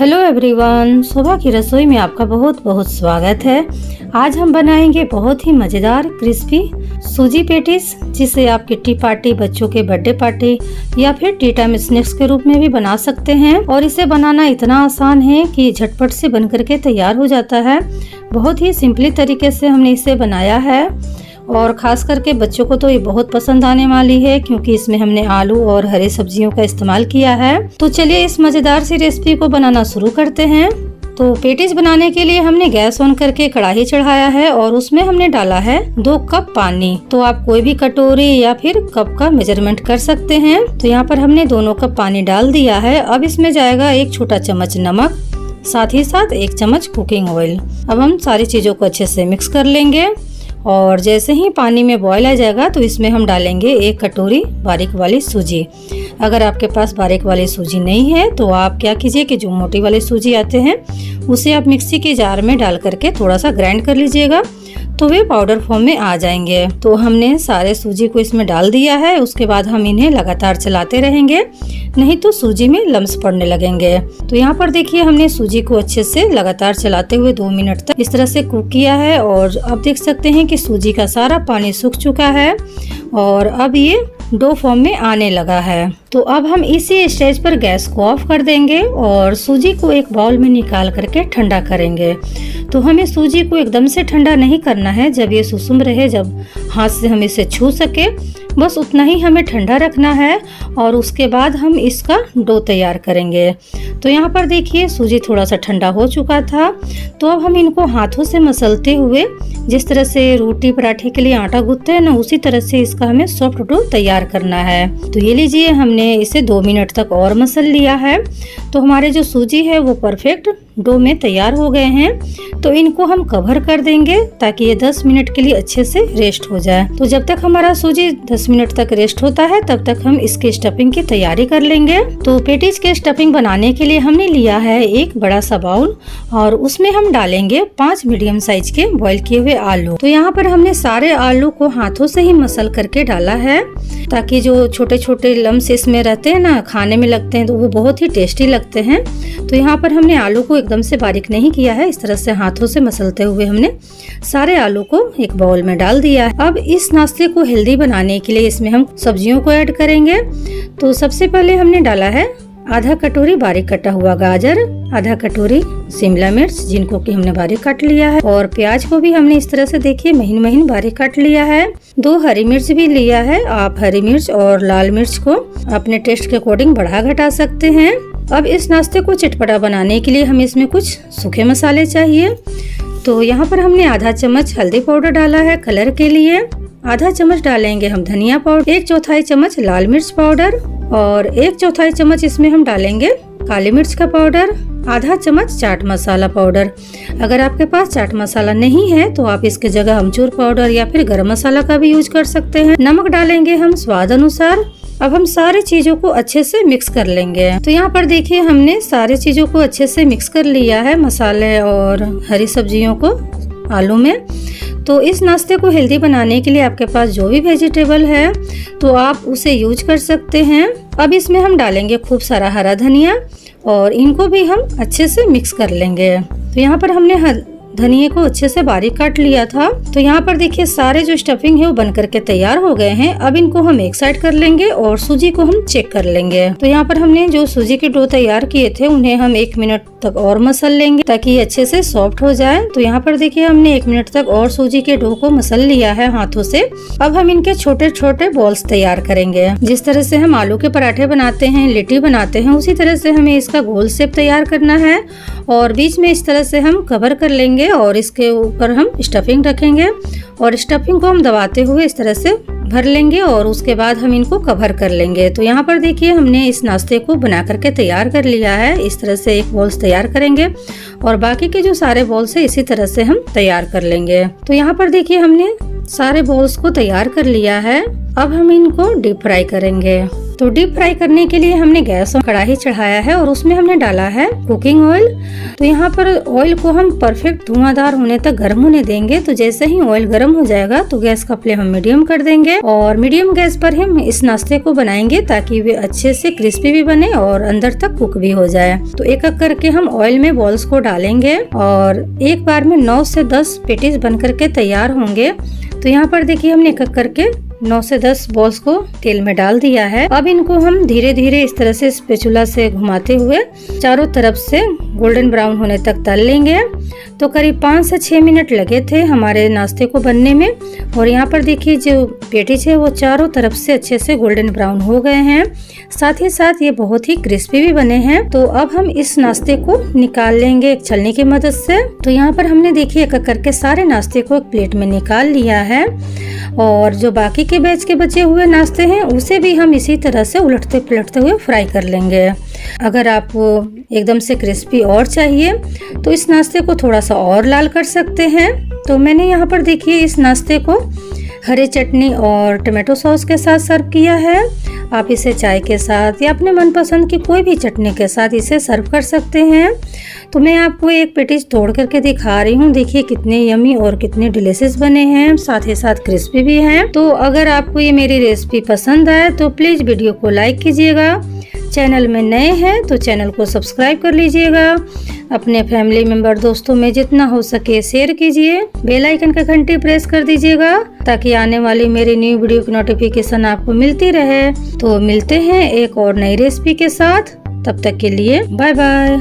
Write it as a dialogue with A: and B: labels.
A: Hello everyone, सुबह की रसोई में आपका बहुत बहुत स्वागत है। आज हम बनाएंगे बहुत ही मज़ेदार क्रिस्पी सूजी पेटीज, जिसे आप किट्टी पार्टी, बच्चों के बर्थडे पार्टी या फिर टी टाइम स्नैक्स के रूप में भी बना सकते हैं। और इसे बनाना इतना आसान है कि झटपट से बन करके तैयार हो जाता है। बहुत ही सिंपली तरीके से हमने इसे बनाया है और खास करके बच्चों को तो ये बहुत पसंद आने वाली है, क्योंकि इसमें हमने आलू और हरी सब्जियों का इस्तेमाल किया है। तो चलिए इस मजेदार सी रेसिपी को बनाना शुरू करते हैं। तो पेटीज बनाने के लिए हमने गैस ऑन करके कढ़ाई चढ़ाया है और उसमें हमने डाला है 2 कप पानी। तो आप कोई भी कटोरी या फिर कप का मेजरमेंट कर सकते हैं। तो यहाँ पर हमने दोनों कप पानी डाल दिया है। अब इसमें जाएगा 1 छोटा चम्मच नमक, साथ ही साथ 1 चम्मच कुकिंग ऑयल। अब हम सारी चीजों को अच्छे से मिक्स कर लेंगे और जैसे ही पानी में बॉयल आ जाएगा तो इसमें हम डालेंगे 1 कटोरी बारीक वाली सूजी। अगर आपके पास बारीक वाली सूजी नहीं है तो आप क्या कीजिए कि जो मोटी वाली सूजी आते हैं उसे आप मिक्सी के जार में डाल करके थोड़ा सा ग्राइंड कर लीजिएगा, तो वे पाउडर फॉर्म में आ जाएंगे। तो हमने सारे सूजी को इसमें डाल दिया है। उसके बाद हम इन्हें लगातार चलाते रहेंगे, नहीं तो सूजी में लम्स पड़ने लगेंगे। तो यहाँ पर देखिए हमने सूजी को अच्छे से लगातार चलाते हुए 2 मिनट तक इस तरह से कुक किया है और अब देख सकते हैं कि सूजी का सारा पानी सूख चुका है और अब ये डो फॉर्म में आने लगा है। तो अब हम इसी स्टेज पर गैस को ऑफ कर देंगे और सूजी को एक बाउल में निकाल करके ठंडा करेंगे। तो हमें सूजी को एकदम से ठंडा नहीं करना है, जब ये सुसुम रहे, जब हाथ से हम इसे छू सके, बस उतना ही हमें ठंडा रखना है और उसके बाद हम इसका डो तैयार करेंगे। तो यहाँ पर देखिए सूजी थोड़ा सा ठंडा हो चुका था। तो अब हम इनको हाथों से मसलते हुए, जिस तरह से रोटी पराठे के लिए आटा गूंथते हैं ना, उसी तरह से इसका हमें सॉफ्ट डो तैयार करना है। तो ये लीजिए, हमने इसे 2 मिनट तक और मसल लिया है। तो हमारे जो सूजी है वो परफेक्ट डो में तैयार हो गए हैं। तो इनको हम कवर कर देंगे ताकि ये 10 मिनट के लिए अच्छे से रेस्ट हो जाए। तो जब तक हमारा सूजी 10 मिनट तक रेस्ट होता है तब तक हम इसके स्टफिंग की तैयारी कर लेंगे। तो पेटीज के स्टफिंग बनाने के लिए हमने लिया है एक बड़ा सा बाउल और उसमें हम डालेंगे 5 मीडियम साइज के बॉईल किए हुए आलू। तो यहाँ पर हमने सारे आलू को हाथों से ही मसल करके डाला है, ताकि जो छोटे छोटे लम्स इसमें रहते हैं ना, खाने में लगते हैं तो वो बहुत ही टेस्टी लगते हैं। तो यहाँ पर हमने आलू को एकदम से बारीक नहीं किया है, इस तरह से हाथों से मसलते हुए हमने सारे आलू को एक बाउल में डाल दिया है। अब इस नाश्ते को हेल्दी बनाने के लिए इसमें हम सब्जियों को ऐड करेंगे। तो सबसे पहले हमने डाला है आधा कटोरी बारीक कटा हुआ गाजर, आधा कटोरी शिमला मिर्च जिनको कि हमने बारीक काट लिया है, और प्याज को भी हमने इस तरह से देखिए महीन महीन बारीक काट लिया है। 2 हरी मिर्च भी लिया है। आप हरी मिर्च और लाल मिर्च को अपने टेस्ट के अकॉर्डिंग बढ़ा घटा सकते हैं। अब इस नाश्ते को चटपटा बनाने के लिए हमें इसमें कुछ सूखे मसाले चाहिए। तो यहाँ पर हमने आधा चम्मच हल्दी पाउडर डाला है कलर के लिए, आधा चम्मच डालेंगे हम धनिया पाउडर, 1/4 चम्मच लाल मिर्च पाउडर और 1/4 चम्मच इसमें हम डालेंगे काली मिर्च का पाउडर, आधा चम्मच चाट मसाला पाउडर। अगर आपके पास चाट मसाला नहीं है तो आप इसके जगह अमचूर पाउडर या फिर गरम मसाला का भी यूज कर सकते हैं। नमक डालेंगे हम स्वाद अनुसार। अब हम सारी चीजों को अच्छे से मिक्स कर लेंगे। तो यहाँ पर देखिए हमने सारी चीजों को अच्छे से मिक्स कर लिया है, मसाले और हरी सब्जियों को आलू में। तो इस नाश्ते को हेल्दी बनाने के लिए आपके पास जो भी वेजिटेबल है तो आप उसे यूज कर सकते हैं। अब इसमें हम डालेंगे खूब सारा हरा धनिया और इनको भी हम अच्छे से मिक्स कर लेंगे। तो यहाँ पर हमने धनिया को अच्छे से बारीक काट लिया था। तो यहाँ पर देखिए सारे जो स्टफिंग है वो बन करके तैयार हो गए हैं। अब इनको हम एक साइड कर लेंगे और सूजी को हम चेक कर लेंगे। तो यहाँ पर हमने जो सूजी के डो तैयार किए थे उन्हें हम 1 मिनट तक और मसल लेंगे ताकि ये अच्छे से सॉफ्ट हो जाए। तो यहाँ पर देखिए हमने 1 मिनट तक और सूजी के डो को मसल लिया है हाथों से। अब हम इनके छोटे छोटे बॉल्स तैयार करेंगे। जिस तरह से हम आलू के पराठे बनाते हैं, लिट्टी बनाते हैं, उसी तरह से हमें इसका गोल शेप तैयार करना है और बीच में इस तरह से हम कवर कर लेंगे और इसके ऊपर हम स्टफिंग रखेंगे और स्टफिंग को हम दबाते हुए इस तरह से भर लेंगे और उसके बाद हम इनको कवर कर लेंगे। तो यहाँ पर देखिए हमने इस नाश्ते को बना करके तैयार कर लिया है। इस तरह से एक बॉल्स तैयार करेंगे और बाकी के जो सारे बॉल्स है इसी तरह से हम तैयार कर लेंगे। तो यहाँ पर देखिए हमने सारे बॉल्स को तैयार कर लिया है। अब हम इनको डीप फ्राई करेंगे। तो डीप फ्राई करने के लिए हमने गैस और कढ़ाई चढ़ाया है और उसमें हमने डाला है कुकिंग ऑयल। तो यहाँ पर ऑयल को हम परफेक्ट धुआंधार होने तक गर्म होने देंगे। तो जैसे ही ऑयल गर्म हो जाएगा तो गैस का फ्लेम हम मीडियम कर देंगे और मीडियम गैस पर हम इस नाश्ते को बनाएंगे ताकि वे अच्छे से क्रिस्पी भी बने और अंदर तक कुक भी हो जाए। तो एक एक करके हम ऑयल में बॉल्स को डालेंगे और एक बार में 9 से 10 पेटीज बन करके तैयार होंगे। तो यहाँ पर देखिए हमने एक एक करके 9 से 10 बॉल्स को तेल में डाल दिया है। अब इनको हम धीरे धीरे इस तरह से स्पैचुला से घुमाते हुए चारों तरफ से गोल्डन ब्राउन होने तक तल लेंगे। तो करीब 5 से 6 मिनट लगे थे हमारे नाश्ते को बनने में और यहाँ पर देखिए जो पेटीज है वो चारों तरफ से अच्छे से गोल्डन ब्राउन हो गए हैं। साथ ही साथ ये बहुत ही क्रिस्पी भी बने हैं। तो अब हम इस नाश्ते को निकाल लेंगे एक छलनी की मदद से। तो यहाँ पर हमने देखिए एक करके सारे नाश्ते को एक प्लेट में निकाल लिया है और जो बाकी के बैच के बचे हुए नाश्ते हैं उसे भी हम इसी तरह से उलटते पलटते हुए फ्राई कर लेंगे। अगर आपको एकदम से क्रिस्पी और चाहिए तो इस नाश्ते को थोड़ा सा और लाल कर सकते हैं। तो मैंने यहाँ पर देखिए इस नाश्ते को हरी चटनी और टमाटो सॉस के साथ सर्व किया है। आप इसे चाय के साथ या अपने मनपसंद की कोई भी चटनी के साथ इसे सर्व कर सकते हैं। तो मैं आपको एक पेटीज तोड़ करके दिखा रही हूँ। देखिए कितने यमी और कितने डिलीशियस बने हैं, साथ ही साथ क्रिस्पी भी हैं। तो अगर आपको ये मेरी रेसिपी पसंद आए तो प्लीज वीडियो को लाइक कीजिएगा। चैनल में नए हैं तो चैनल को सब्सक्राइब कर लीजिएगा। अपने फैमिली मेंबर दोस्तों में जितना हो सके शेयर कीजिए। बेल आइकन का घंटी प्रेस कर दीजिएगा ताकि आने वाली मेरी न्यू वीडियो की नोटिफिकेशन आपको मिलती रहे। तो मिलते हैं एक और नई रेसिपी के साथ। तब तक के लिए बाय बाय।